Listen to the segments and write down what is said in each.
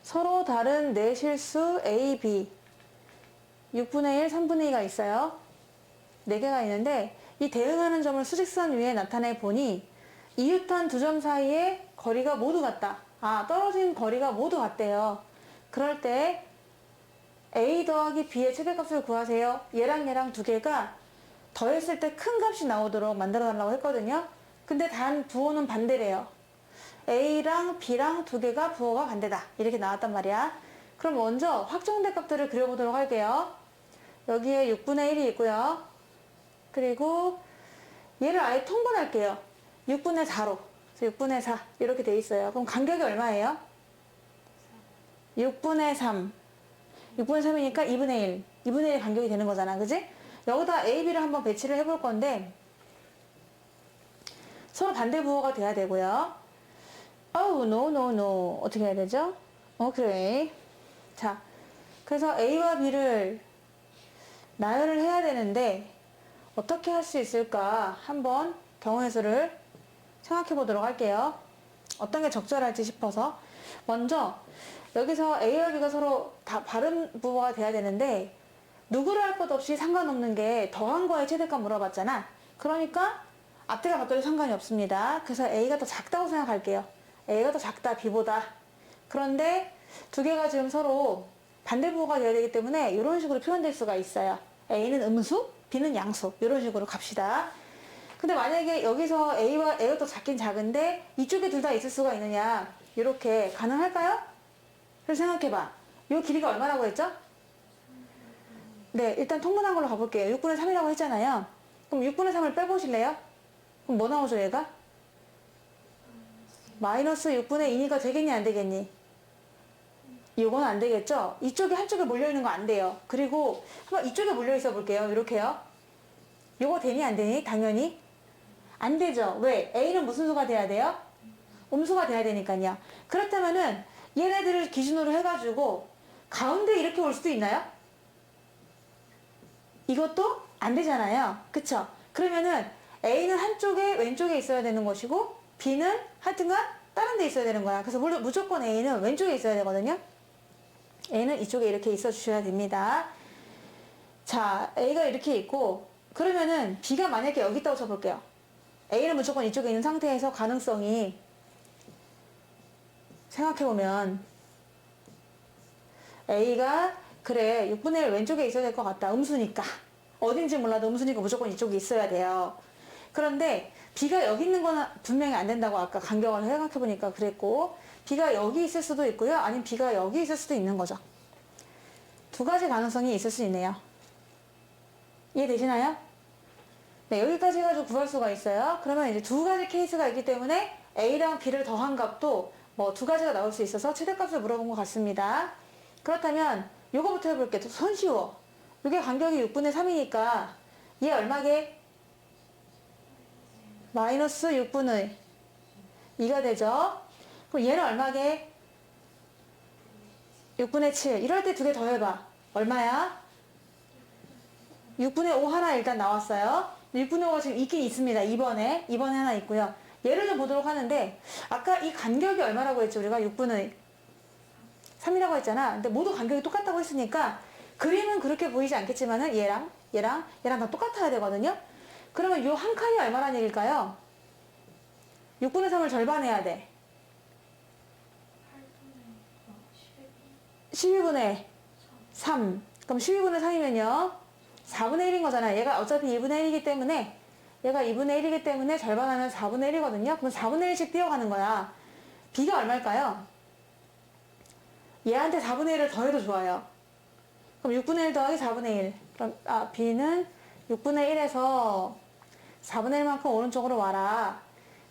서로 다른 내실수 A, B 6분의 1, 3분의 2가 있어요. 4개가 있는데 이 대응하는 점을 수직선 위에 나타내 보니 이웃한 두 점 사이의 거리가 모두 같다. 떨어진 거리가 모두 같대요. 그럴 때 A 더하기 B의 최대값을 구하세요. 얘랑 두 개가 더했을 때 큰 값이 나오도록 만들어 달라고 했거든요. 근데 단 부호는 반대래요. A랑 B랑 두 개가 부호가 반대다. 이렇게 나왔단 말이야. 그럼 먼저 확정된 값들을 그려보도록 할게요. 여기에 6분의 1이 있고요. 그리고 얘를 아예 통분할게요. 6분의 4로. 6분의 4 이렇게 돼 있어요. 그럼 간격이 얼마예요? 6분의 3. 6분의 3이니까 2분의 1. 2분의 1 간격이 되는 거잖아. 그지? 여기다 A, B를 한번 배치를 해볼 건데 서로 반대 부호가 돼야 되고요. no. 어떻게 해야 되죠? 그래. 자, 그래서 A와 B를 나열을 해야 되는데 어떻게 할 수 있을까? 한번 경우의 수를 생각해 보도록 할게요. 어떤 게 적절할지 싶어서. 먼저 여기서 A와 B가 서로 다 바른 부호가 돼야 되는데 누구를 할 것 없이 상관없는 게 더한 거의 최대값 물어봤잖아. 그러니까 앞뒤가 바뀌어도 상관이 없습니다. 그래서 A가 더 작다고 생각할게요. A가 더 작다, B보다. 그런데 두 개가 지금 서로 반대 부호가 되어야 되기 때문에 이런 식으로 표현될 수가 있어요. A는 음수, B는 양수. 이런 식으로 갑시다. 근데 만약에 여기서 A가 더 작긴 작은데 이쪽에 둘 다 있을 수가 있느냐, 이렇게 가능할까요? 그래서 생각해봐. 이 길이가 얼마라고 했죠? 네, 일단 통분한 걸로 가볼게요. 6분의 3이라고 했잖아요. 그럼 6분의 3을 빼보실래요? 그럼 뭐 나오죠, 얘가? 마이너스 6분의 2니까 되겠니, 안 되겠니? 이건 안 되겠죠? 이쪽에 한쪽에 몰려있는 거 안 돼요. 그리고 한번 이쪽에 몰려있어 볼게요. 이렇게요. 이거 되니, 안 되니? 당연히 안 되죠. 왜? A는 무슨 수가 돼야 돼요? 음수가 돼야 되니까요. 그렇다면은 얘네들을 기준으로 해가지고 가운데 이렇게 올 수도 있나요? 이것도 안 되잖아요. 그쵸? 그러면은 A는 한쪽에 왼쪽에 있어야 되는 것이고 B는 하여튼간 다른 데 있어야 되는 거야. 그래서 무조건 A는 왼쪽에 있어야 되거든요. A는 이쪽에 이렇게 있어 주셔야 됩니다. 자, A가 이렇게 있고 그러면은 B가 만약에 여기 있다고 쳐볼게요. A는 무조건 이쪽에 있는 상태에서 가능성이 생각해보면 A가 그래 6분의 1 왼쪽에 있어야 될 것 같다. 음수니까. 어딘지 몰라도 음수니까 무조건 이쪽에 있어야 돼요. 그런데 B가 여기 있는 건 분명히 안 된다고 아까 간격을 생각해보니까 그랬고 B가 여기 있을 수도 있고요. 아니면 B가 여기 있을 수도 있는 거죠. 두 가지 가능성이 있을 수 있네요. 이해되시나요? 네, 여기까지 해가지고 구할 수가 있어요. 그러면 이제 두 가지 케이스가 있기 때문에 A랑 B를 더한 값도 뭐 두 가지가 나올 수 있어서 최대값을 물어본 것 같습니다. 그렇다면 요거부터 해볼게요. 손쉬워. 이게 간격이 6분의 3이니까 얘 얼마게? 마이너스 6분의 2가 되죠. 그럼 얘는 얼마게? 6분의 7. 이럴 때 두 개 더해봐. 얼마야? 6분의 5 하나 일단 나왔어요. 6분의 5가 지금 있긴 있습니다. 2번에 하나 있고요. 얘를 좀 보도록 하는데 아까 이 간격이 얼마라고 했죠? 우리가 6분의 3이라고 했잖아. 근데 모두 간격이 똑같다고 했으니까 그림은 그렇게 보이지 않겠지만은 얘랑 다 똑같아야 되거든요. 그러면 요 한 칸이 얼마란 얘기일까요? 6분의 3을 절반해야 돼. 12분의 3. 그럼 12분의 3이면요. 4분의 1인 거잖아. 얘가 어차피 2분의 1이기 때문에 얘가 2분의 1이기 때문에 절반하면 4분의 1이거든요. 그럼 4분의 1씩 띄어가는 거야. B가 얼마일까요? 얘한테 4분의 1을 더해도 좋아요. 그럼 6분의 1 더하기 4분의 1. 그럼 B는 6분의 1에서 4분의 1만큼 오른쪽으로 와라.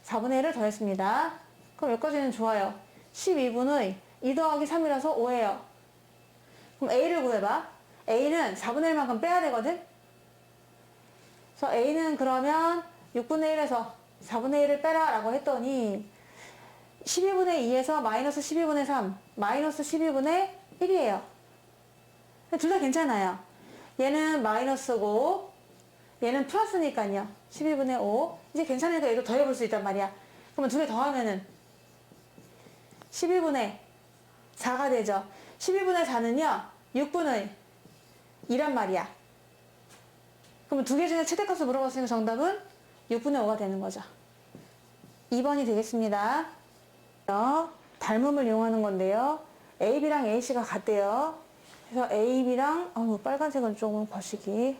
4분의 1을 더했습니다. 그럼 여기까지는 좋아요. 12분의 2 더하기 3이라서 5예요. 그럼 A를 구해봐. A는 4분의 1만큼 빼야 되거든? 그래서 A는 그러면 6분의 1에서 4분의 1을 빼라 라고 했더니 12분의 2에서 마이너스 12분의 3, 마이너스 12분의 1이에요. 둘 다 괜찮아요. 얘는 마이너스고 얘는 플러스니까요. 12분의 5. 이제 괜찮으니까 얘도 더해볼 수 있단 말이야. 그러면 두 개 더하면은 12분의 4가 되죠. 12분의 4는요 6분의 2란 말이야. 그러면 두 개 중에 최대값을 물어봤으니까 정답은 6분의 5가 되는 거죠. 2번이 되겠습니다. 닮음을 이용하는 건데요. AB랑 AC가 같대요. 그래서 AB랑 빨간색은 조금 거시기.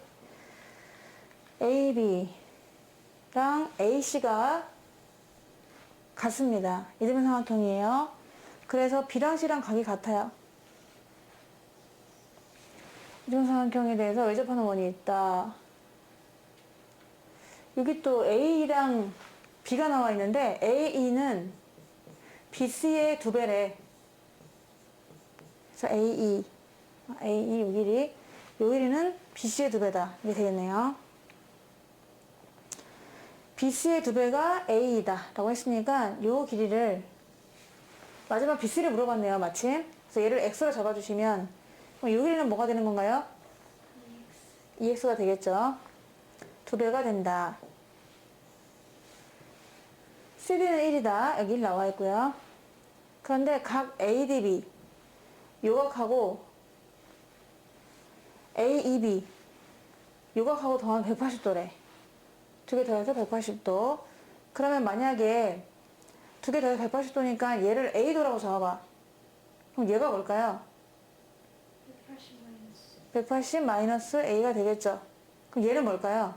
AB랑 AC가 같습니다. 이등변삼각형이에요. 그래서 B랑 C랑 각이 같아요. 이등변삼각형에 대해서 외접하는 원이 있다. 여기 또 A랑 B가 나와 있는데 AE는 BC의 2배래. 그래서 AE 요 길이, 요 길이는 BC의 2배다. 이게 되겠네요. BC의 2배가 AE다 라고 했으니까 요 길이를 마지막 BC를 물어봤네요. 마침. 그래서 얘를 X로 잡아주시면 그럼 요 길이는 뭐가 되는 건가요? EX가 되겠죠. 2배가 된다. CD는 1이다. 여기 1 나와 있고요. 그런데 각 ADB 요각하고 AEB 요각하고 더하면 180도래. 두 개 더해서 180도. 그러면 만약에 두 개 더해서 180도니까 얘를 A도라고 잡아봐. 그럼 얘가 뭘까요? 180 마이너스 A가 되겠죠. 그럼 얘는 뭘까요?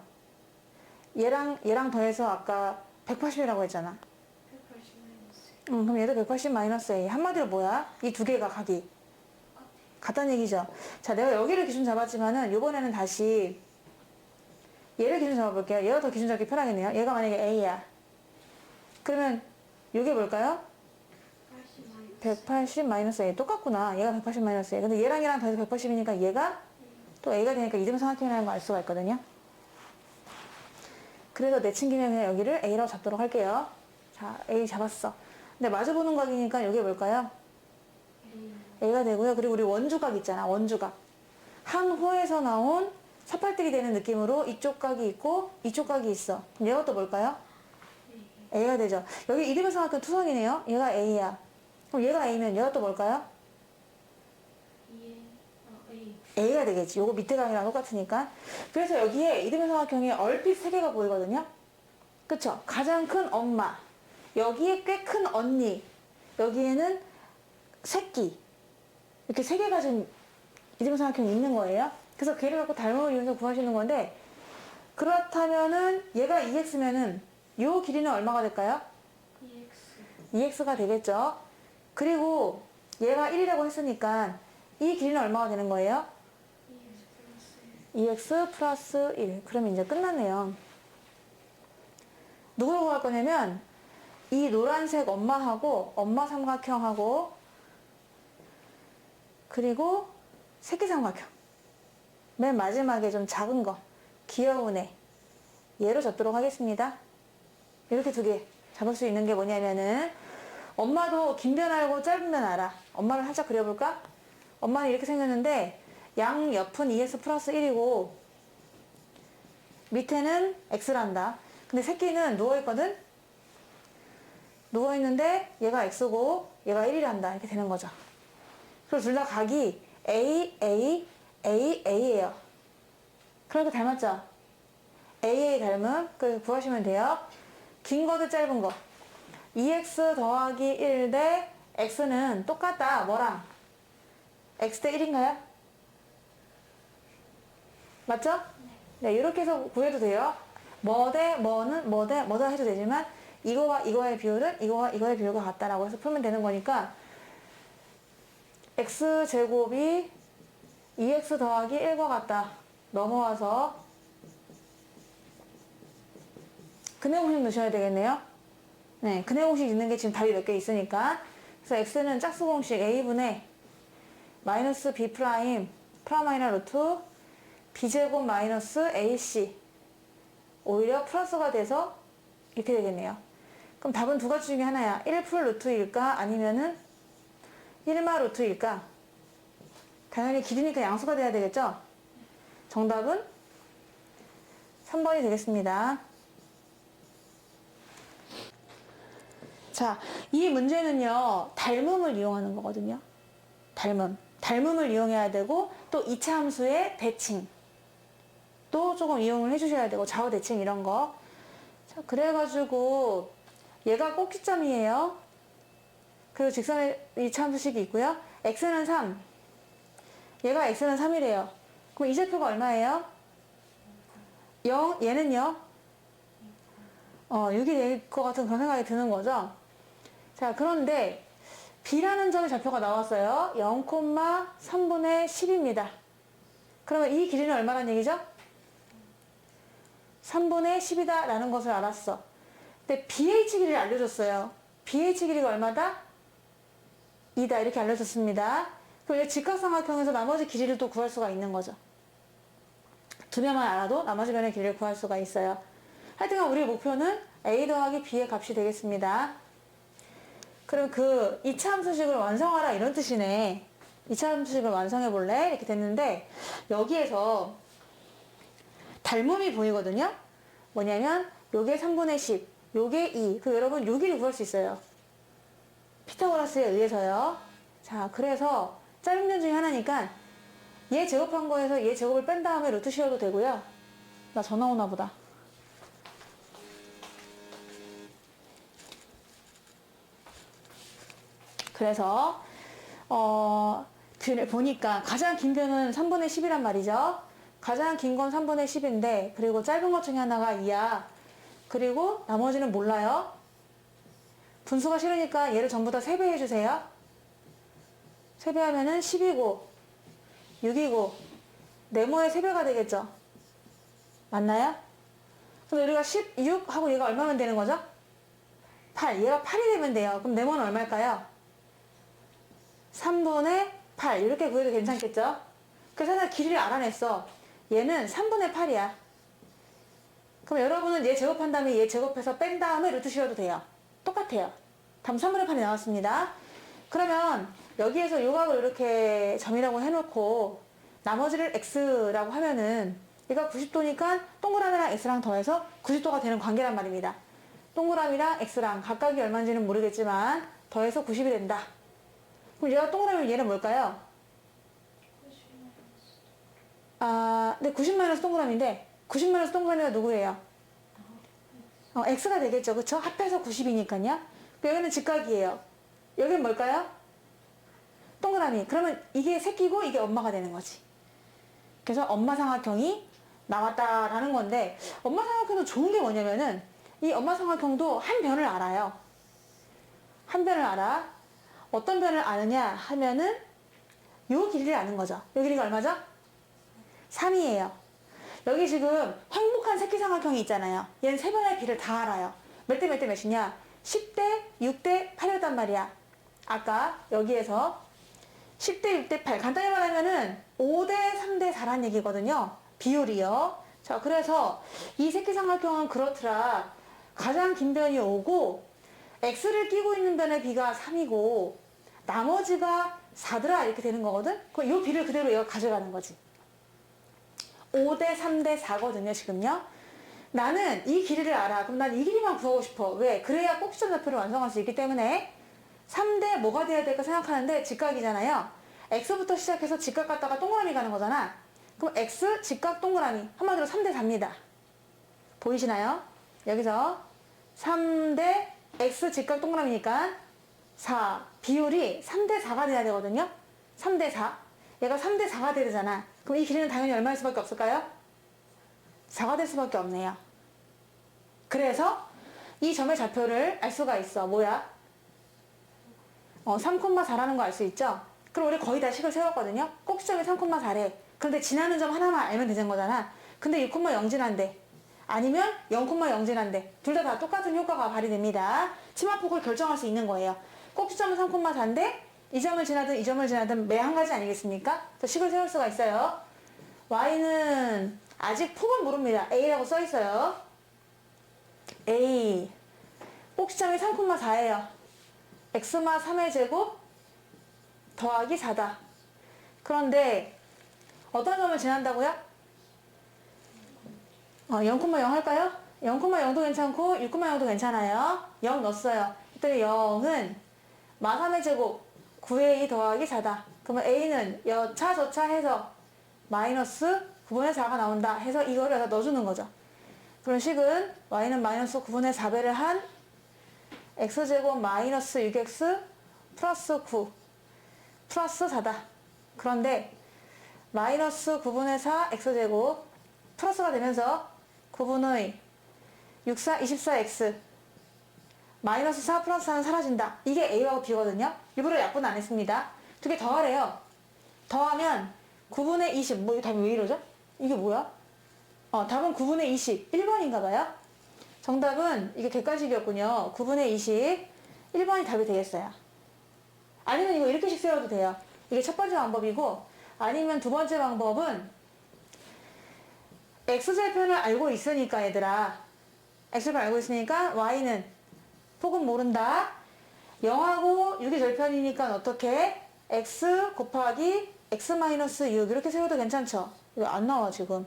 얘랑 더해서 아까 180이라고 했잖아. 180 마이너스. 그럼 얘도 180 마이너스 A. 한마디로 뭐야? 이 두 개가 각이 같다는 얘기죠. 자, 내가 여기를 기준 잡았지만은 요번에는 다시 얘를 기준 잡아볼게요. 얘가 더 기준 잡기 편하겠네요. 얘가 만약에 A야. 그러면 요게 뭘까요? 180 마이너스 A. 똑같구나. 얘가 180 마이너스 A. 근데 얘랑 더해서 180이니까 얘가 또 A가 되니까 이등삼각형이라는 거 알 수가 있거든요. 그래서 내친김에 그냥 여기를 A라고 잡도록 할게요. 자, A 잡았어. 근데 마주보는 각이니까 여기 뭘까요? A가 되고요. 그리고 우리 원주각 있잖아. 원주각. 한 호에서 나온 사팔뜨기 되는 느낌으로 이쪽 각이 있고 이쪽 각이 있어. 얘가 또 뭘까요? A가 되죠. 여기 이등변삼각형 투성이네요. 얘가 A야. 그럼 얘가 A면 얘가 또 뭘까요? A가 되겠지. 요거 밑에 각이랑 똑같으니까. 그래서 여기에 이등변삼각형에 얼핏 세 개가 보이거든요. 그쵸? 가장 큰 엄마. 여기에 꽤 큰 언니. 여기에는 새끼. 이렇게 세 개가 지금 이등변삼각형이 있는 거예요. 그래서 걔를 갖고 닮음을 이용해서 구하시는 건데, 그렇다면은 얘가 2x면은 요 길이는 얼마가 될까요? 2x가 되겠죠. 그리고 얘가 1이라고 했으니까 이 길이는 얼마가 되는 거예요? 2x 플러스 1. 그러면 이제 끝났네요. 누구를 구할 거냐면 이 노란색 엄마하고 엄마 삼각형하고 그리고 새끼 삼각형. 맨 마지막에 좀 작은 거, 귀여운 애. 얘로 잡도록 하겠습니다. 이렇게 두 개 잡을 수 있는 게 뭐냐면은 엄마도 긴 변 알고 짧은 변 알아. 엄마를 살짝 그려볼까? 엄마는 이렇게 생겼는데 양 옆은 2x 플러스 1이고 밑에는 x란다. 근데 새끼는 누워있거든? 누워있는데 얘가 x고 얘가 1이란다. 이렇게 되는 거죠. 그리고 둘 다 각이 A, A, A, A예요. 그러니까 닮았죠? A, A 닮음. 그래서 구하시면 돼요. 긴 거도 짧은 거. 2x 더하기 1 대 x는 똑같다. 뭐랑? x 대 1인가요? 맞죠? 네, 이렇게 해서 구해도 돼요. 뭐 대 뭐는 뭐 대 뭐다 해도 되지만 이거와 이거의 비율은 이거와 이거의 비율과 같다라고 해서 풀면 되는 거니까 x제곱이 2x 더하기 1과 같다. 넘어와서 근해 공식 넣으셔야 되겠네요. 네, 근해 공식 있는 게 지금 답이 몇 개 있으니까. 그래서 x는 짝수 공식 a분의 마이너스 b 프라임 프라마이너 루트 b제곱 마이너스 ac 오히려 플러스가 돼서 이렇게 되겠네요. 그럼 답은 두 가지 중에 하나야. 1풀 루트일까 아니면은 1마 루트일까? 당연히 길이니까 양수가 돼야 되겠죠? 정답은 3번이 되겠습니다. 자, 이 문제는요, 닮음을 이용하는 거거든요. 닮음을 이용해야 되고 또 2차 함수의 대칭 또 조금 이용을 해주셔야 되고 좌우 대칭 이런 거. 자, 그래가지고 얘가 꼭지점이에요. 그리고 직선의 2차 함수식이 있고요. x는 3. 얘가 x는 3이래요. 그럼 이 좌표가 얼마예요? 0, 얘는요? 6이 될 것 같은 그런 생각이 드는 거죠. 자, 그런데 b라는 점의 좌표가 나왔어요. 0,3분의 10입니다. 그러면 이 길이는 얼마란 얘기죠? 3분의 10이다 라는 것을 알았어. 근데 BH 길이를 알려줬어요. BH 길이가 얼마다? 2다 이렇게 알려줬습니다. 그럼 이제 직각삼각형에서 나머지 길이를 또 구할 수가 있는 거죠. 두 면만 알아도 나머지 면의 길이를 구할 수가 있어요. 하여튼 우리의 목표는 A 더하기 B의 값이 되겠습니다. 그럼 그 2차 함수식을 완성하라 이런 뜻이네. 2차 함수식을 완성해 볼래? 이렇게 됐는데 여기에서 닮음이 보이거든요. 뭐냐면 요게 3분의 10, 요게 2. 그 여러분 요 길이 구할 수 있어요. 피타고라스에 의해서요. 자, 그래서 짧은 면 중에 하나니까 얘 제곱한 거에서 얘 제곱을 뺀 다음에 루트 씌워도 되고요. 나 전화 오나 보다. 그래서 보니까 가장 긴 변은 3분의 10이란 말이죠. 가장 긴 건 3분의 10인데 그리고 짧은 것 중에 하나가 2야. 그리고 나머지는 몰라요. 분수가 싫으니까 얘를 전부 다 3배 해주세요. 3배 하면은 10이고 6이고 네모의 3배가 되겠죠. 맞나요? 그럼 우리가 16하고 얘가 얼마면 되는 거죠? 8. 얘가 8이 되면 돼요. 그럼 네모는 얼마일까요? 3분의 8 이렇게 구해도 괜찮겠죠? 그래서 하나 길이를 알아냈어. 얘는 3분의 8이야. 그럼 여러분은 얘 제곱한 다음에 얘 제곱해서 뺀 다음에 루트 씌워도 돼요. 똑같아요. 다음 3분의 8이 나왔습니다. 그러면 여기에서 요 값을 이렇게 점이라고 해놓고 나머지를 x라고 하면은 얘가 90도니까 동그라미랑 x랑 더해서 90도가 되는 관계란 말입니다. 동그라미랑 x랑 각각이 얼마인지는 모르겠지만 더해서 90이 된다. 그럼 얘가 동그라미면 얘는 뭘까요? 근데 90 동그라미인데 90 동그라미가 누구예요? x가 되겠죠. 그쵸? 합해서 90이니까요. 여기는 직각이에요. 여기는 뭘까요? 동그라미. 그러면 이게 새끼고 이게 엄마가 되는 거지. 그래서 엄마 삼각형이 나왔다라는 건데 엄마 삼각형도 좋은 게 뭐냐면은 이 엄마 삼각형도 한 변을 알아요. 한 변을 알아. 어떤 변을 아느냐 하면은 요 길이를 아는 거죠. 요 길이가 얼마죠? 3이에요. 여기 지금 행복한 새끼삼각형이 있잖아요. 얘는 세 변의 비를 다 알아요. 몇 대 몇 대 몇이냐? 10대 6대 8이었단 말이야. 아까 여기에서 10대 6대 8 간단히 말하면은 5대 3대 4란 얘기거든요. 비율이요. 자, 그래서 이 새끼삼각형은 그렇더라. 가장 긴 변이 5고 x를 끼고 있는 변의 비가 3이고 나머지가 4더라 이렇게 되는 거거든. 그럼 이 비를 그대로 얘가 가져가는 거지. 5대 3대 4거든요, 지금요. 나는 이 길이를 알아. 그럼 난 이 길이만 구하고 싶어. 왜? 그래야 꼭지점 좌표를 완성할 수 있기 때문에 3대 뭐가 돼야 될까 생각하는데 직각이잖아요. x부터 시작해서 직각 갔다가 동그라미 가는 거잖아. 그럼 x 직각 동그라미 한마디로 3대 4입니다. 보이시나요? 여기서 3대 x 직각 동그라미니까 4 비율이 3대 4가 돼야 되거든요. 3대 4 얘가 3대 4가 돼야 되잖아. 그럼 이 길이는 당연히 얼마일 수밖에 없을까요? 4가 될 수밖에 없네요. 그래서 이 점의 좌표를 알 수가 있어. 뭐야? 3,4라는 거 알 수 있죠? 그럼 우리 거의 다 식을 세웠거든요. 꼭지점이 3,4래. 그런데 지나는 점 하나만 알면 되는 거잖아. 근데 6,0 지난대. 아니면 0,0 지난대. 둘 다 똑같은 효과가 발휘됩니다. 치마폭을 결정할 수 있는 거예요. 꼭지점은 3,4인데 이 점을 지나든 이 점을 지나든 매 한 가지 아니겠습니까? 그래서 식을 세울 수가 있어요. y는 아직 폭은 모릅니다. a라고 써 있어요. a 꼭지점이 3,4예요. x마 3의 제곱 더하기 4다. 그런데 어떤 점을 지난다고요? 0,0 할까요? 0,0도 괜찮고 6,0도 괜찮아요. 0 넣었어요. 그때 0은 마 3의 제곱 9a 더하기 4다. 그러면 a는 여차 저차 해서 마이너스 9분의 4가 나온다 해서 이거를 여기다 넣어주는 거죠. 그런 식은 y는 마이너스 9분의 4배를 한 x제곱 마이너스 6x 플러스 9 플러스 4다. 그런데 마이너스 9분의 4 x제곱 플러스가 되면서 9분의 64 24x 마이너스 4 플러스 4는 사라진다. 이게 a하고 b거든요. 일부러 약분 안 했습니다. 두 개 더하래요. 더하면 9분의 20. 뭐 이거 답이 왜 이러죠? 이게 뭐야? 답은 9분의 20. 1번인가 봐요. 정답은 이게 객관식이었군요. 9분의 20. 1번이 답이 되겠어요. 아니면 이거 이렇게씩 세워도 돼요. 이게 첫 번째 방법이고, 아니면 두 번째 방법은 x절편을 알고 있으니까 얘들아, x절편 알고 있으니까 y는 폭은 모른다. 0하고 6이 절편이니까 어떻게? x 곱하기 x 마이너스 6 이렇게 세워도 괜찮죠? 이거 안 나와 지금.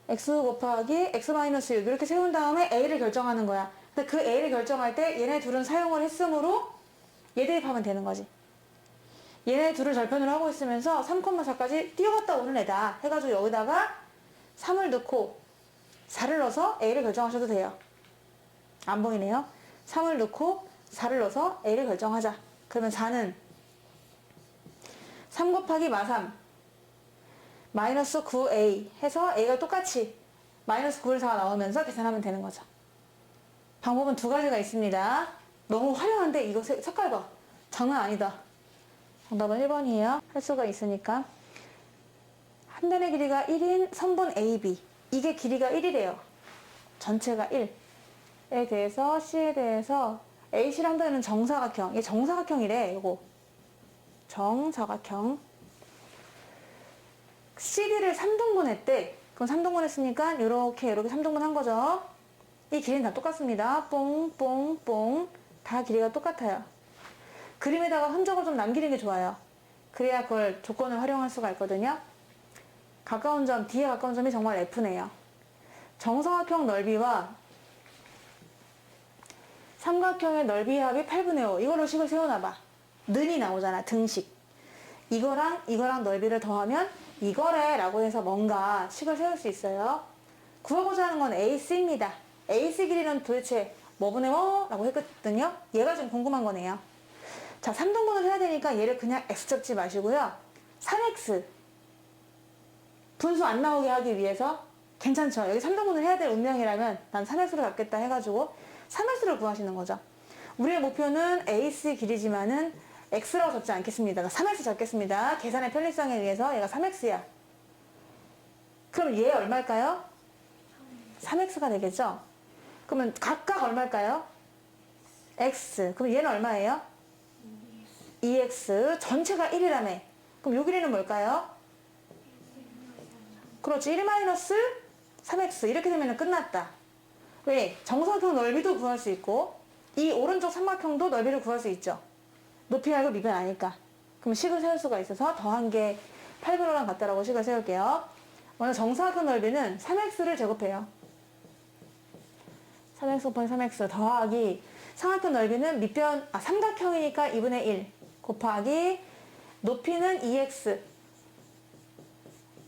x 곱하기 x 마이너스 6 이렇게 세운 다음에 a를 결정하는 거야. 근데 그 a를 결정할 때 얘네 둘은 사용을 했으므로 얘 대입하면 되는 거지. 얘네 둘을 절편으로 하고 있으면서 3,4까지 뛰어갔다 오는 애다 해가지고 여기다가 3을 넣고 4를 넣어서 a를 결정하셔도 돼요. 안 보이네요. 3을 넣고 4를 넣어서 a를 결정하자. 그러면 4는 3 곱하기 마3 마이너스 9a 해서 a가 똑같이 마이너스 9를 4가 나오면서 계산하면 되는 거죠. 방법은 두 가지가 있습니다. 너무 화려한데 이거 색깔 봐. 장난 아니다. 정답은 1번이에요. 할 수가 있으니까. 한 변의 길이가 1인 선분 AB. 이게 길이가 1이래요. 전체가 1에 대해서 C에 대해서 AC를 한 변은 정사각형. 이게 정사각형이래. 이거 정사각형. CD를 3등분 했대. 그럼 3등분 했으니까 이렇게 3등분 한 거죠. 이 길이는 다 똑같습니다. 뽕뽕뽕 다 길이가 똑같아요. 그림에다가 흔적을 좀 남기는 게 좋아요. 그래야 그걸 조건을 활용할 수가 있거든요. 가까운 점, D에 가까운 점이 정말 F네요. 정사각형 넓이와 삼각형의 넓이 합이 8분의 5. 이걸로 식을 세워놔봐. 는이 나오잖아. 등식. 이거랑 넓이를 더하면 이거래 라고 해서 뭔가 식을 세울 수 있어요. 구하고자 하는 건 AC입니다. AC 길이는 도대체 뭐 분의 뭐? 라고 했거든요. 얘가 좀 궁금한 거네요. 자, 3등분을 해야 되니까 얘를 그냥 X 적지 마시고요. 3X 분수 안 나오게 하기 위해서 괜찮죠? 여기 3등분을 해야 될 운명이라면 난 3X를 갖겠다 해가지고 3X를 구하시는 거죠. 우리의 목표는 AC 길이지만은 X라고 적지 않겠습니다. 3X 적겠습니다. 계산의 편리성에 의해서 얘가 3X야. 그럼 얘 얼마일까요? 3X가 되겠죠? 그러면 각각 얼마일까요? X. 그럼 얘는 얼마예요? 2X. 전체가 1이라며. 그럼 요 길이는 뭘까요? 그렇지. 1 마이너스 3X. 이렇게 되면 끝났다. 왜? 정사각형 넓이도 구할 수 있고 이 오른쪽 삼각형도 넓이를 구할 수 있죠. 높이 알고 미변 아니까. 그럼 식을 세울 수가 있어서 더한 게 8분의 5랑 같다라고 식을 세울게요. 먼저 정사각형 넓이는 3x를 제곱해요. 3x 곱하기 3x 더하기 삼각형 넓이는 삼각형이니까 2분의 1 곱하기 높이는 2x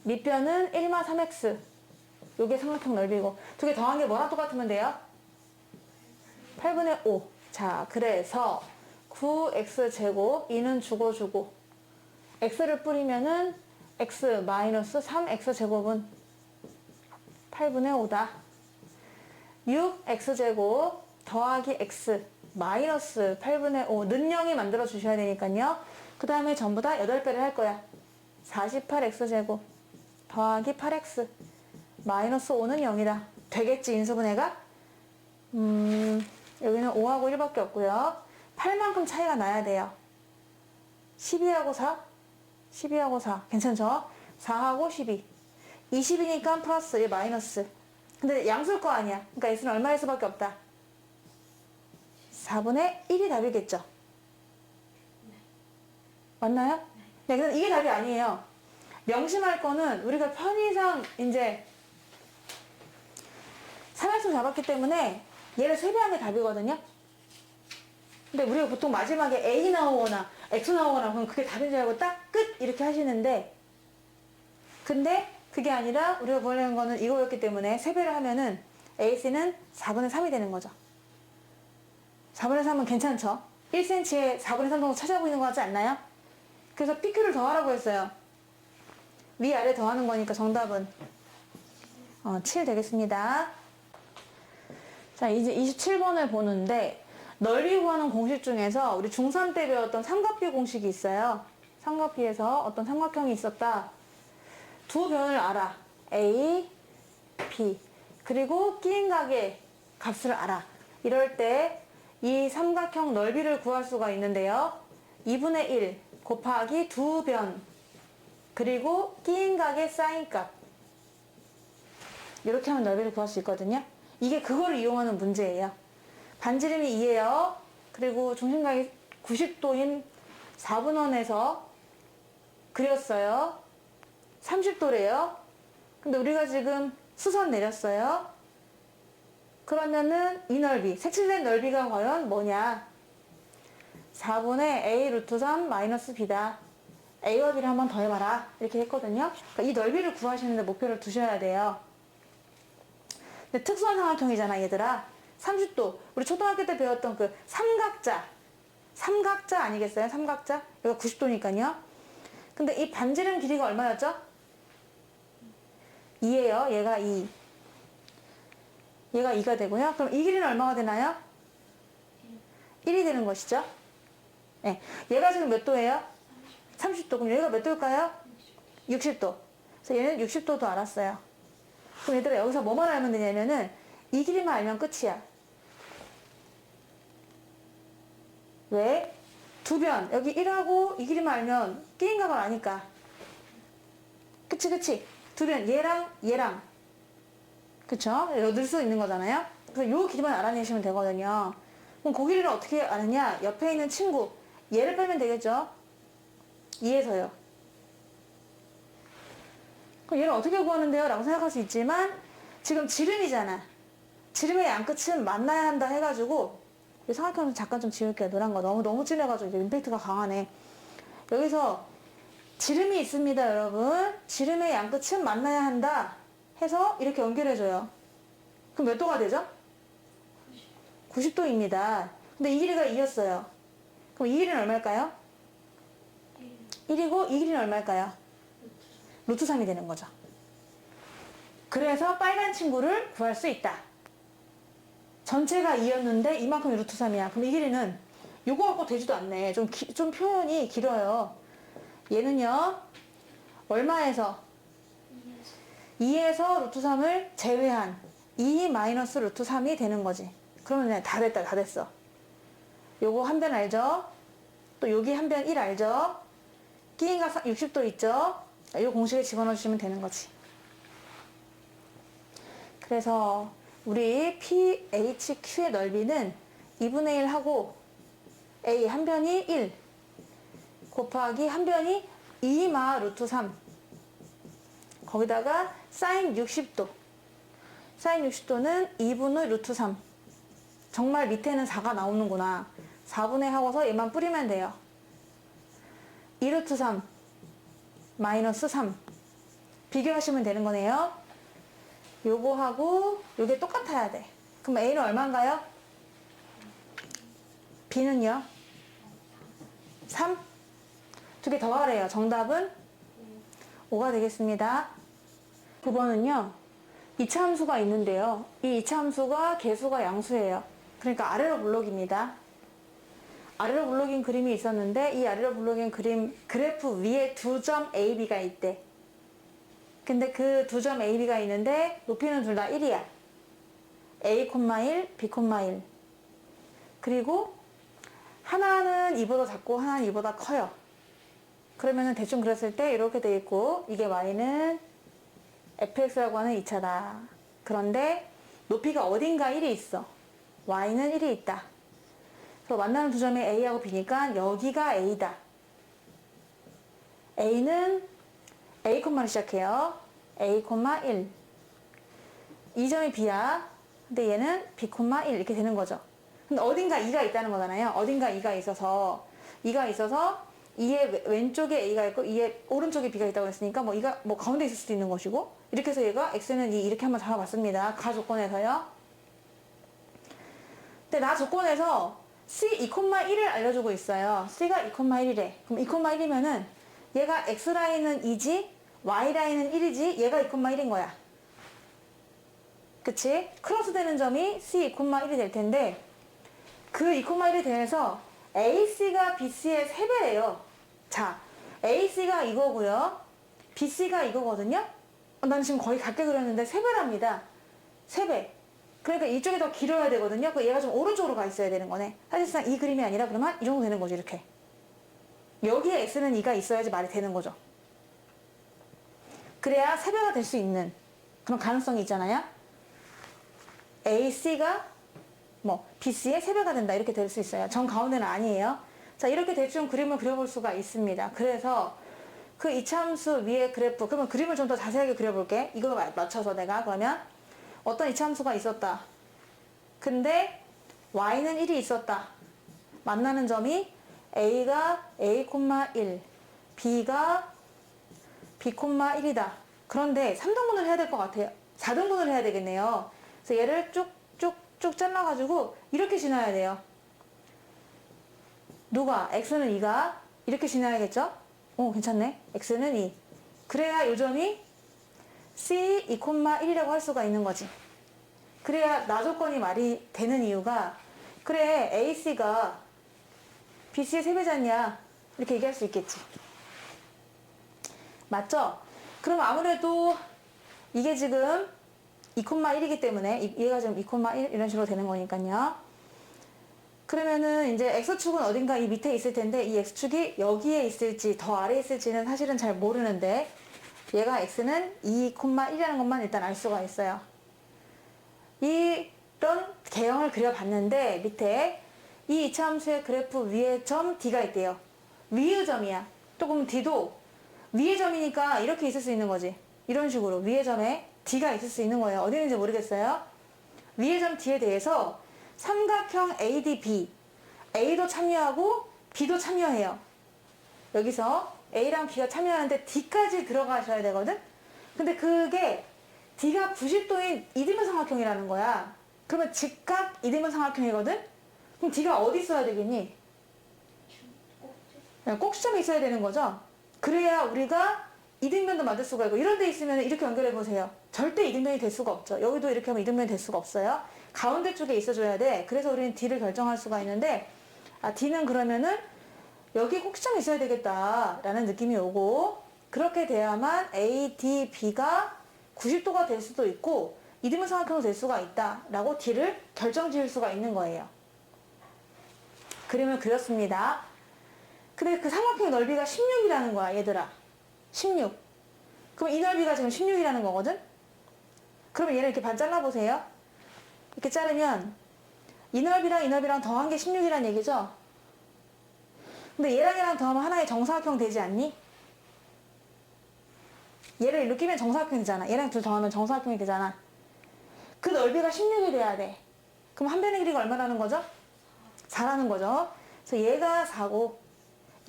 밑변은 1마 3x 요게 삼각형 넓이고 두 개 더한 게 뭐랑 똑같으면 돼요? 8분의 5. 자, 그래서 9x제곱 2는 주고 x를 뿌리면은 x 마이너스 3x제곱은 8분의 5다. 6x제곱 더하기 x 마이너스 8분의 5 는 0이 만들어 주셔야 되니까요. 그 다음에 전부 다 8배를 할 거야. 48x제곱 더하기 8x 마이너스 5는 0이다. 되겠지 인수분해가? 여기는 5하고 1밖에 없고요. 8만큼 차이가 나야 돼요. 12하고 4? 12하고 4. 괜찮죠? 4하고 12. 20이니까 플러스 1 마이너스. 근데 양수일 거 아니야. 그러니까 x는 얼마일 수밖에 없다. 4분의 1이 답이겠죠? 맞나요? 네, 근데 이게 답이 아니에요. 명심할 거는 우리가 편의상 이제 3x를 잡았기 때문에 얘를 세배한 게 답이거든요. 근데 우리가 보통 마지막에 A 나오거나 X 나오거나 그럼 그게 답인 줄 알고 딱 끝 이렇게 하시는데, 근데 그게 아니라 우리가 보려는 거는 이거였기 때문에 세배를 하면은 AC는 4분의 3이 되는 거죠. 4분의 3은 괜찮죠? 1cm에 4분의 3 정도 찾아 보이는 것 같지 않나요? 그래서 PQ를 더하라고 했어요. 위아래 더하는 거니까 정답은 7 되겠습니다. 자, 이제 27번을 보는데, 넓이 구하는 공식 중에서 우리 중3 때 배웠던 삼각비 공식이 있어요. 삼각비에서 어떤 삼각형이 있었다. 두 변을 알아. A, B. 그리고 끼인 각의 값을 알아. 이럴 때 이 삼각형 넓이를 구할 수가 있는데요. 2분의 1 곱하기 두 변 그리고 끼인 각의 사인값. 이렇게 하면 넓이를 구할 수 있거든요. 이게 그거를 이용하는 문제예요. 반지름이 2예요. 그리고 중심각이 90도인 4분원에서 그렸어요. 30도래요. 근데 우리가 지금 수선 내렸어요. 그러면은 이 넓이, 색칠된 넓이가 과연 뭐냐? 4분의 A 루트 3 마이너스 B다. A와 B를 한 번 더 해봐라. 이렇게 했거든요. 그러니까 이 넓이를 구하시는데 목표를 두셔야 돼요. 근데 특수한 삼각형이잖아, 얘들아. 30도. 우리 초등학교 때 배웠던 그 삼각자. 삼각자 아니겠어요? 삼각자? 여기가 90도니까요. 근데 이 반지름 길이가 얼마였죠? 2예요. 얘가 2. 얘가 2가 되고요. 그럼 이 길이는 얼마가 되나요? 1이 되는 것이죠. 네. 얘가 지금 몇 도예요? 30도. 그럼 얘가 몇 도일까요? 60도. 그래서 얘는 60도도 알았어요. 그럼 얘들아 여기서 뭐만 알면 되냐면은 이 길이만 알면 끝이야. 왜? 두 변. 여기 1하고 이 길이만 알면 끼인 값을 아니까. 그치. 두 변. 얘랑. 그쵸? 넣을 수 있는 거잖아요? 그래서 요 길이만 알아내시면 되거든요. 그럼 그 길이를 어떻게 아느냐? 옆에 있는 친구. 얘를 빼면 되겠죠? 2에서요. 그럼 얘를 어떻게 구하는데요? 라고 생각할 수 있지만, 지금 지름이잖아. 지름의 양끝은 만나야 한다 해가지고, 이 삼각형을 잠깐 좀 지울게요. 노란 거 너무 진해가지고 이제 임팩트가 강하네. 여기서 지름이 있습니다, 여러분. 지름의 양끝은 만나야 한다 해서 이렇게 연결해줘요. 그럼 몇 도가 되죠? 90도입니다. 근데 이 길이가 2였어요. 그럼 이 길이는 얼마일까요? 1이고 이 길이는 얼마일까요? 루트 3이 되는 거죠. 그래서 빨간 친구를 구할 수 있다. 전체가 2였는데 이만큼이 루트 3이야. 그럼 이 길이는 요거 갖고 되지도 않네. 좀 표현이 길어요. 얘는요. 얼마에서? 2에서 루트 3을 제외한 2 마이너스 루트 3이 되는 거지. 그러면 그냥 다 됐어. 요거 한 변 알죠? 또 여기 한 변 1 알죠? 끼인각 60도 있죠? 요 공식에 집어넣어 주시면 되는 거지. 그래서 우리 PHQ의 넓이는 2분의 1 하고 A 한 변이 1 곱하기 한 변이 2마 루트 3 거기다가 사인 60도. 사인 60도는 2분의 루트 3. 정말 밑에는 4가 나오는구나. 4분의 하고서 얘만 뿌리면 돼요. 2 루트 3 마이너스 3. 비교하시면 되는 거네요. 요거하고 요게 똑같아야 돼. 그럼 A는 얼마인가요? B는요? 3? 두 개 더하래요. 정답은 5가 되겠습니다. 9번은요. 이차함수가 있는데요. 이 이차함수가 개수가 양수예요. 그러니까 아래로 블록입니다. 아래로 블록인 그림이 있었는데 이 아래로 블록인 그림 그래프 위에 두 점 AB가 있대. 근데 그 두 점 AB가 있는데 높이는 둘 다 1이야. A,1, B,1. 그리고 하나는 이보다 작고 하나는 이보다 커요. 그러면은 대충 그렸을 때 이렇게 돼 있고 이게 Y는 fx라고 하는 2차다. 그런데 높이가 어딘가 1이 있어. y는 1이 있다. 그래서 만나는 두 점이 a하고 b니까 여기가 a다. a는 a, 로 시작해요. a, 1. 이 점이 b야. 근데 얘는 b, 1 이렇게 되는 거죠. 근데 어딘가 2가 있다는 거잖아요. 어딘가 2가 있어서 2의 왼쪽에 A가 있고 2의 오른쪽에 B가 있다고 했으니까 뭐 2가 뭐 가운데 있을 수도 있는 것이고, 이렇게 해서 얘가 X는 2 이렇게 한번 잡아봤습니다. 가 조건에서요. 근데 나 조건에서 C 2,1을 알려주고 있어요. C가 2,1이래. 그럼 2,1이면은 얘가 X라인은 2지 Y라인은 1이지 얘가 2,1인 거야. 그치? 크로스 되는 점이 C 2,1이 될 텐데, 그 2,1이 되면서 AC가 BC의 3배래요. 자, AC가 이거고요. BC가 이거거든요. 나는 지금 거의 같게 그렸는데 3배랍니다. 3배. 그러니까 이쪽이 더 길어야 되거든요. 그 얘가 좀 오른쪽으로 가 있어야 되는 거네. 사실상 이 그림이 아니라 그러면 이 정도 되는 거죠. 이렇게. 여기에 X는 2가 있어야지 말이 되는 거죠. 그래야 3배가 될 수 있는 그런 가능성이 있잖아요. AC가 뭐 BC의 3배가 된다 이렇게 될 수 있어요. 정 가운데는 아니에요. 자, 이렇게 대충 그림을 그려볼 수가 있습니다. 그래서 그 이차함수 위의 그래프, 그러면 그림을 좀 더 자세하게 그려볼게. 이거 맞춰서 내가 그러면 어떤 이차함수가 있었다. 근데 y는 1이 있었다. 만나는 점이 a가 a,1, b가 b,1이다. 그런데 3등분을 해야 될 것 같아요. 4등분을 해야 되겠네요. 그래서 얘를 쭉쭉쭉 잘라가지고 이렇게 지나야 돼요. 누가? x는 2가 이렇게 지나야겠죠? 괜찮네. x는 2. 그래야 요 점이 c 2,1이라고 할 수가 있는 거지. 그래야 나 조건이 말이 되는 이유가, 그래 AC가 BC의 3배잖냐 이렇게 얘기할 수 있겠지. 맞죠? 그럼 아무래도 이게 지금 2,1이기 때문에 얘가 지금 2,1 이런 식으로 되는 거니까요. 그러면은 이제 X축은 어딘가 이 밑에 있을 텐데 이 X축이 여기에 있을지 더 아래에 있을지는 사실은 잘 모르는데, 얘가 X는 2,1이라는 것만 일단 알 수가 있어요. 이런 개형을 그려봤는데 밑에 이 이차함수의 그래프 위에 점 D가 있대요. 위의 점이야. 또 그럼 D도 위의 점이니까 이렇게 있을 수 있는 거지. 이런 식으로 위의 점에 D가 있을 수 있는 거예요. 어디 있는지 모르겠어요. 위의 점 D에 대해서 삼각형 ADB, A도 참여하고 B도 참여해요. 여기서 A랑 B가 참여하는데 D까지 들어가셔야 되거든? 근데 그게 D가 90도인 이등변 삼각형이라는 거야. 그러면 직각 이등변 삼각형이거든? 그럼 D가 어디 있어야 되겠니? 꼭지점에 있어야 되는 거죠? 그래야 우리가 이등변도 만들 수가 있고, 이런 데 있으면 이렇게 연결해 보세요. 절대 이등변이 될 수가 없죠. 여기도 이렇게 하면 이등변이 될 수가 없어요. 가운데 쪽에 있어줘야 돼. 그래서 우리는 D를 결정할 수가 있는데, D는 그러면은 여기 꼭지점이 있어야 되겠다 라는 느낌이 오고, 그렇게 돼야만 A, D, B가 90도가 될 수도 있고 이등변 삼각형도 될 수가 있다 라고 D를 결정 지을 수가 있는 거예요. 그림을 그렸습니다. 근데 그 삼각형의 넓이가 16이라는 거야, 얘들아. 16. 그럼 이 넓이가 지금 16이라는 거거든? 그러면 얘를 이렇게 반 잘라보세요. 이렇게 자르면 이 넓이랑 더한 게 16이라는 얘기죠? 근데 얘랑 더하면 하나의 정사각형 되지 않니? 얘를 일로 끼면 정사각형이 되잖아. 얘랑 둘 더하면 정사각형이 되잖아. 그 넓이가 16이 돼야 돼. 그럼 한 변의 길이가 얼마라는 거죠? 4라는 거죠. 그래서 얘가 4고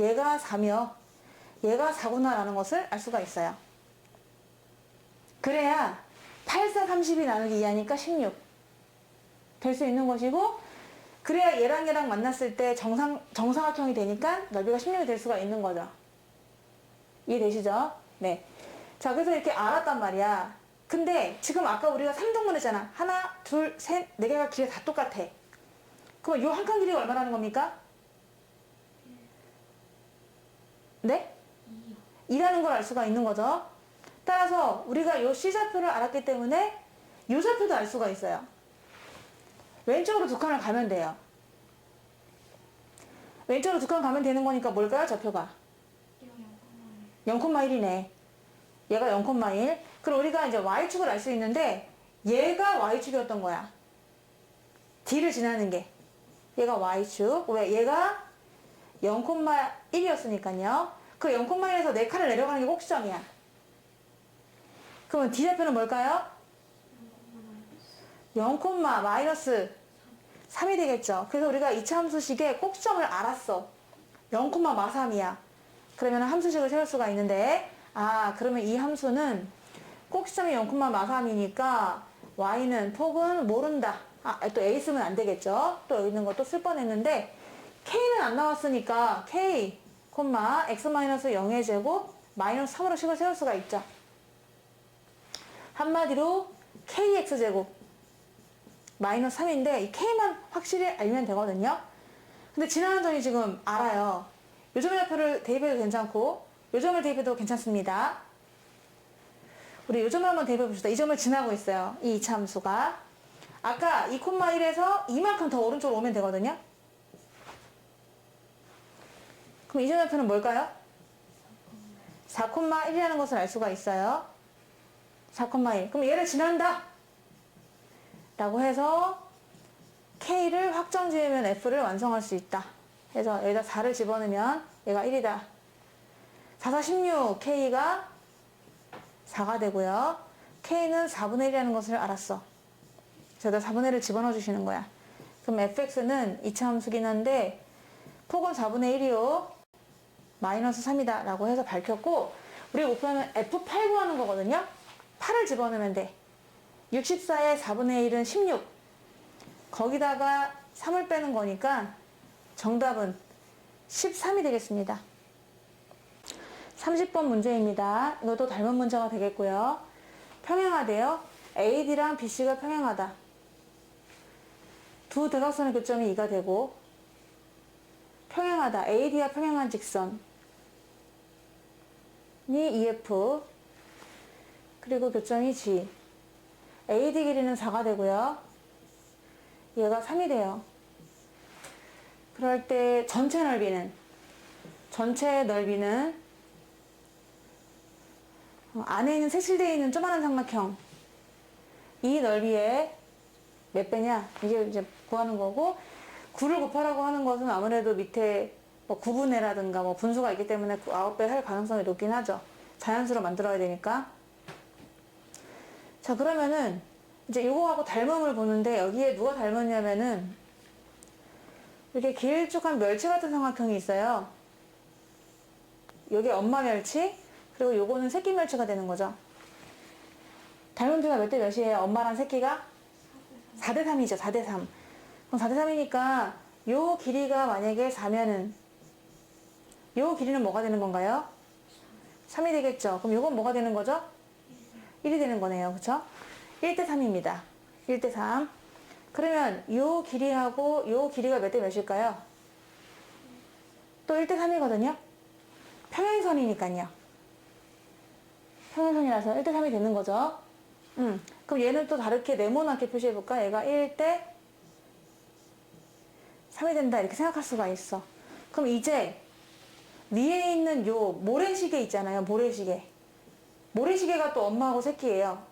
얘가 4며 얘가 4구나라는 것을 알 수가 있어요. 그래야 8, 4, 30이 나누기 2하니까 16 될 수 있는 것이고, 그래야 얘랑 만났을 때 정사각형이 되니까 넓이가 16이 될 수가 있는 거죠. 이해되시죠? 네. 자, 그래서 이렇게 알았단 말이야. 근데 지금 아까 우리가 3등분 했잖아. 하나, 둘, 셋, 네 개가 길이가 다 똑같아. 그럼 요 한 칸 길이가 얼마라는 겁니까? 네? 2라는 걸 알 수가 있는 거죠. 따라서 우리가 요 C좌표를 알았기 때문에 요 좌표도 알 수가 있어요. 왼쪽으로 두 칸을 가면 돼요. 왼쪽으로 두 칸 가면 되는 거니까 뭘까요, 좌표가? 0,1이네. 얘가 0,1. 그럼 우리가 이제 Y축을 알 수 있는데 얘가 Y축이었던 거야. D를 지나는 게. 얘가 Y축. 왜? 얘가 0,1이었으니까요. 그 0,1에서 4칸을 내려가는 게 꼭지점이야. 그러면 D좌표는 뭘까요? 0, 3이 되겠죠. 그래서 우리가 이차함수식의 꼭지점을 알았어. 0,마삼이야. 그러면 함수식을 세울 수가 있는데, 그러면 이 함수는 꼭지점이 0,마삼이니까 y는 폭은 모른다. 또 a 쓰면 안 되겠죠. 또 여기 있는 것도 쓸 뻔했는데 k는 안 나왔으니까 k, x-0의 제곱 마이너스 3으로 식을 세울 수가 있죠. 한마디로 kx제곱 마이너스 3인데 이 k만 확실히 알면 되거든요. 근데 지나는 점이 지금 알아요. 요점의 좌표를 대입해도 괜찮고 요점을 대입해도 괜찮습니다. 우리 요점을 한번 대입해 봅시다. 이 점을 지나고 있어요. 이 2차 함수가. 아까 2,1에서 이만큼 더 오른쪽으로 오면 되거든요. 그럼 이 점의 좌표는 뭘까요? 4,1이라는 것을 알 수가 있어요. 4,1. 그럼 얘를 지난다. 라고 해서 K를 확정 지으면 F를 완성할 수 있다. 그래서 여기다 4를 집어넣으면 얘가 1이다. 4, 4, 16. K가 4가 되고요. K는 4분의 1이라는 것을 알았어. 그래서 여기다 4분의 1을 집어넣어 주시는 거야. 그럼 fx는 2차 함수긴 한데 폭은 4분의 1이요. 마이너스 3이다. 라고 해서 밝혔고 우리 목표는 F8 구하는 거거든요. 8을 집어넣으면 돼. 64의 4분의 1은 16. 거기다가 3을 빼는 거니까 정답은 13이 되겠습니다. 30번 문제입니다. 이것도 닮은 문제가 되겠고요. 평행하대요. AD랑 BC가 평행하다. 두 대각선의 교점이 2가 되고 평행하다. AD와 평행한 직선이 EF 그리고 교점이 G. AD 길이는 4가 되고요. 얘가 3이 돼요. 그럴 때 전체 넓이는 안에 있는 색칠되어 있는 조그마한 삼각형 이 넓이에 몇 배냐 이게 이제 구하는 거고 9를 곱하라고 하는 것은 아무래도 밑에 뭐 9분의라든가 뭐 분수가 있기 때문에 9배 할 가능성이 높긴 하죠. 자연수로 만들어야 되니까. 자 그러면은 이제 이거하고 닮음을 보는데 여기에 누가 닮았냐면은 이렇게 길쭉한 멸치 같은 삼각형이 있어요. 여기 엄마 멸치 그리고 요거는 새끼 멸치가 되는 거죠. 닮은 비가 몇 대 몇이에요? 엄마랑 새끼가? 4대 3이죠. 4대 3. 그럼 4대 3이니까 요 길이가 만약에 4면은 요 길이는 뭐가 되는 건가요? 3이 되겠죠. 그럼 요건 뭐가 되는 거죠? 1이 되는 거네요. 그쵸? 1대 3입니다. 1대 3. 그러면 요 길이하고 요 길이가 몇 대 몇일까요? 또 1대 3이거든요. 평행선이니까요. 평행선이라서 1대 3이 되는 거죠. 그럼 얘는 또 다르게 네모나게 표시해볼까? 얘가 1대 3이 된다. 이렇게 생각할 수가 있어. 그럼 이제 위에 있는 요 모래시계 있잖아요. 모래시계. 모래시계가 또 엄마하고 새끼예요.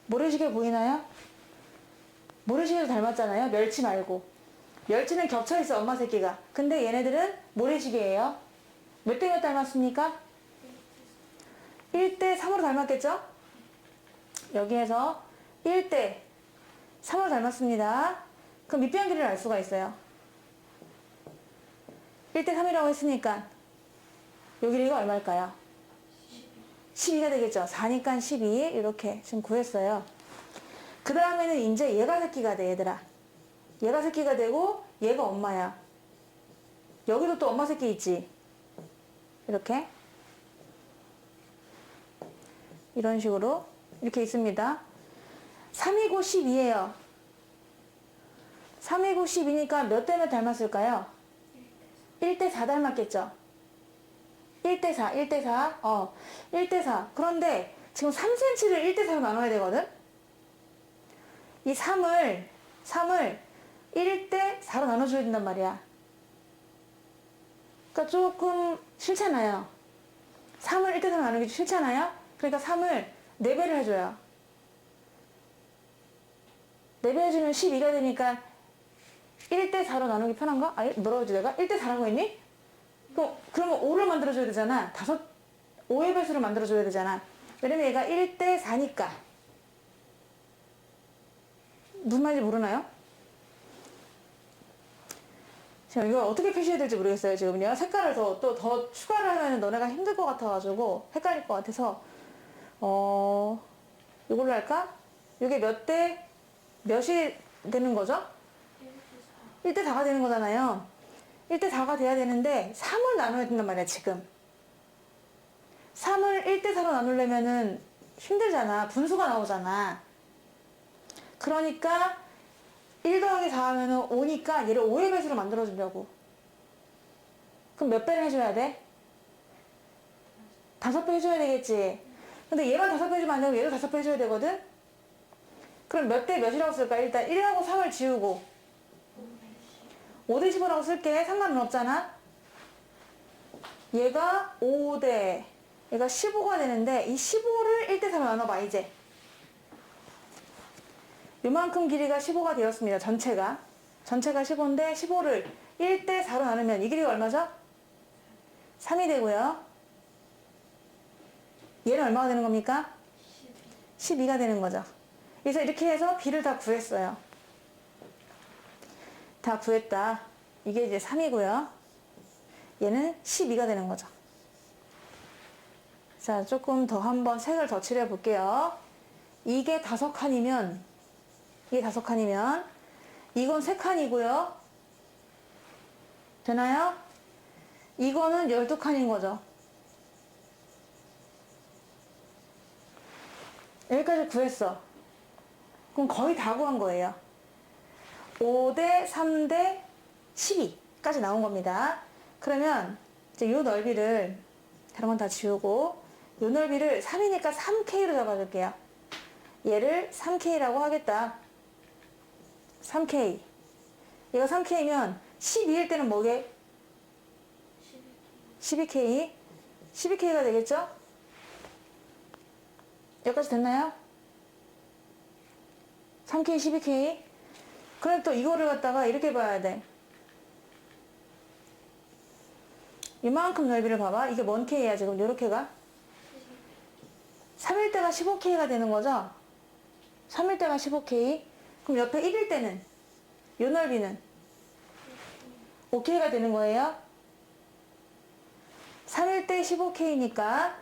모래시계 보이나요? 모래시계도 닮았잖아요. 멸치 말고. 멸치는 겹쳐있어 엄마 새끼가. 근데 얘네들은 모래시계예요. 몇 대 몇 닮았습니까? 1대 3으로 닮았겠죠? 여기에서 1대 3으로 닮았습니다. 그럼 밑변 길이를 알 수가 있어요. 1대 3이라고 했으니까 요 길이가 얼마일까요? 12가 되겠죠. 4니까 12 이렇게 지금 구했어요. 그 다음에는 이제 얘가 새끼가 돼 얘들아. 얘가 새끼가 되고 얘가 엄마야. 여기도 또 엄마 새끼 있지. 이렇게 이런 식으로 이렇게 있습니다. 3이고 12예요. 3이고 12니까 몇 대 몇 닮았을까요? 1대 4 닮았겠죠. 1대 4, 1대 4, 1대 4. 그런데 지금 3cm를 1대 4로 나눠야 되거든? 이 3을 1대 4로 나눠줘야 된단 말이야. 그러니까 조금 싫잖아요. 3을 1대 4로 나누기 싫잖아요? 그러니까 3을 4배를 해줘요. 4배 해주면 12가 되니까 1대 4로 나누기 편한가? 뭐라고 하지 내가? 1대 4라고 했니? 그러면 5를 만들어줘야 되잖아. 5의 배수를 만들어줘야 되잖아. 왜냐면 얘가 1대 4니까. 무슨 말인지 모르나요? 지금 이걸 어떻게 표시해야 될지 모르겠어요. 지금요. 색깔을 더 추가를 하면 너네가 힘들 것 같아가지고 헷갈릴 것 같아서 이걸로 할까? 이게 몇 대 몇이 되는 거죠? 1대 4가 되는 거잖아요. 1대 4가 돼야 되는데 3을 나눠야 된단 말이야 지금. 3을 1대 4로 나누려면은 힘들잖아. 분수가 나오잖아. 그러니까 1 더하기 4 하면은 5니까 얘를 5의 배수로 만들어주려고. 그럼 몇 배를 해줘야 돼? 5배 해줘야 되겠지. 근데 얘만 5배 해주면 안 되고 얘도 5배 해줘야 되거든? 그럼 몇 대 몇이라고 쓸까? 일단 1하고 3을 지우고 5대 15라고 쓸게. 상관은 없잖아. 얘가 5대 얘가 15가 되는데 이 15를 1대 3로 나눠봐 이제. 요만큼 길이가 15가 되었습니다. 전체가 15인데 15를 1대 4로 나누면 이 길이가 얼마죠? 3이 되고요. 얘는 얼마가 되는 겁니까? 12가 되는 거죠. 그래서 이렇게 해서 b를 다 구했어요. 다 구했다. 이게 이제 3이고요. 얘는 12가 되는 거죠. 자, 조금 더 한번 색을 더 칠해 볼게요. 이게 5칸이면 이건 3칸이고요. 되나요? 이거는 12칸인 거죠. 여기까지 구했어. 그럼 거의 다 구한 거예요. 5대 3대 12까지 나온 겁니다. 그러면 이제 이 넓이를 다른 건 다 지우고 이 넓이를 3이니까 3K로 잡아줄게요. 얘를 3K라고 하겠다. 3K. 얘가 3K면 12일 때는 뭐게? 12K. 12K가 되겠죠? 여기까지 됐나요? 3K, 12K. 그럼 또 이거를 갖다가 이렇게 봐야 돼. 이만큼 넓이를 봐봐. 이게 뭔 K야 지금? 요렇게가? 3일 때가 15K가 되는 거죠? 3일 때가 15K. 그럼 옆에 1일 때는? 요 넓이는? 5K가 되는 거예요? 3일 때 15K니까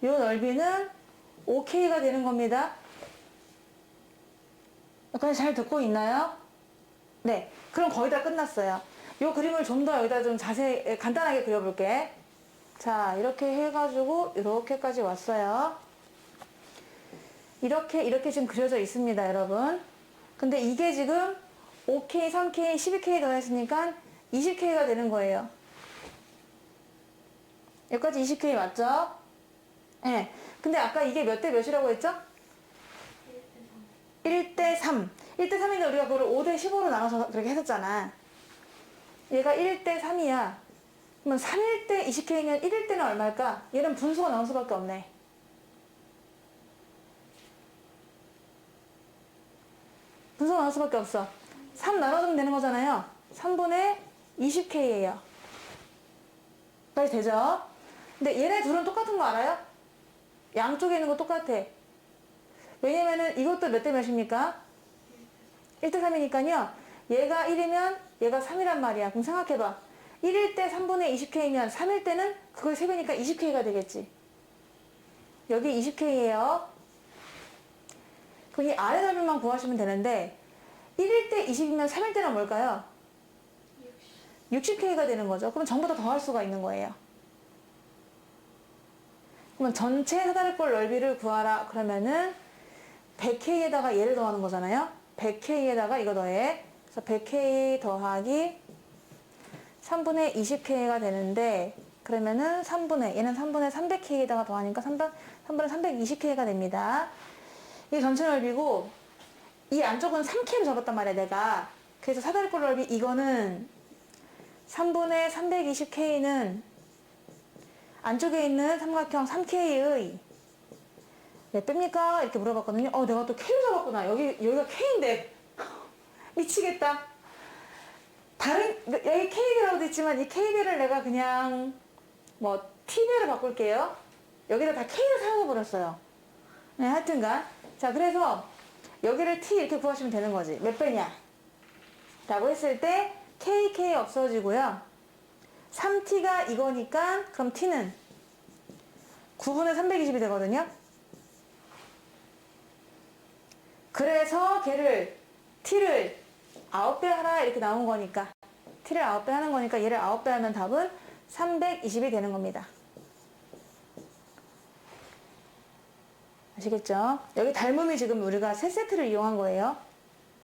요 넓이는 5K가 되는 겁니다. 여기까지 잘 듣고 있나요? 네. 그럼 거의 다 끝났어요. 요 그림을 좀 더 여기다 좀 자세히, 간단하게 그려볼게. 자, 이렇게 해가지고, 이렇게까지 왔어요. 이렇게 지금 그려져 있습니다, 여러분. 근데 이게 지금 5K, 3K, 12K 더했으니까 20K가 되는 거예요. 여기까지 20K 맞죠? 네. 근데 아까 이게 몇 대 몇이라고 했죠? 1대 3. 1대 3인데 우리가 그걸 5대 15로 나눠서 그렇게 했었잖아. 얘가 1대 3이야. 그러면 3일 때 20K면 1일 때는 얼마일까? 얘는 분수가 나올 수밖에 없네. 분수가 나올 수밖에 없어. 3 나눠주면 되는 거잖아요. 3분의 20K예요. 까지 되죠? 근데 얘네 둘은 똑같은 거 알아요? 양쪽에 있는 거 똑같아. 왜냐면은 이것도 몇 대 몇입니까? 1대 3이니까요. 얘가 1이면 얘가 3이란 말이야. 그럼 생각해봐. 1일 때 3분의 20K면 3일 때는 그걸 3배니까 20K가 되겠지. 여기 20K예요. 그럼 이 아래 넓이만 구하시면 되는데 1일 때 20이면 3일 때는 뭘까요? 60K가 되는 거죠. 그럼 전부 다 더할 수가 있는 거예요. 그러면 전체 사다리꼴 넓이를 구하라. 그러면은 100K에다가 얘를 더하는 거잖아요. 100K에다가 이거 더해. 그래서 100K 더하기 3분의 20K가 되는데 그러면은 얘는 3분의 300K에다가 더하니까 3분의 320K가 됩니다. 이게 전체 넓이고 이 안쪽은 3K로 잡았단 말이야 내가. 그래서 사다리꼴 넓이 이거는 3분의 320K는 안쪽에 있는 삼각형 3K의 몇 배입니까? 이렇게 물어봤거든요. 내가 또 K로 잡았구나. 여기가 K인데. 미치겠다. 여기 K배라고 돼 있지만 이 K배를 내가 그냥 T배로 바꿀게요. 여기다 다 K를 사용해버렸어요. 네, 하여튼간. 자, 그래서 여기를 t 이렇게 구하시면 되는 거지. 몇 배냐? 라고 했을 때 kk 없어지고요. 3t가 이거니까 그럼 t는 9분의 320이 되거든요. 그래서 걔를 t를 9배 하라 이렇게 나온 거니까 t를 9배 하는 거니까 얘를 9배 하면 답은 320이 되는 겁니다. 아시겠죠? 여기 닮음이 지금 우리가 세 세트를 이용한 거예요.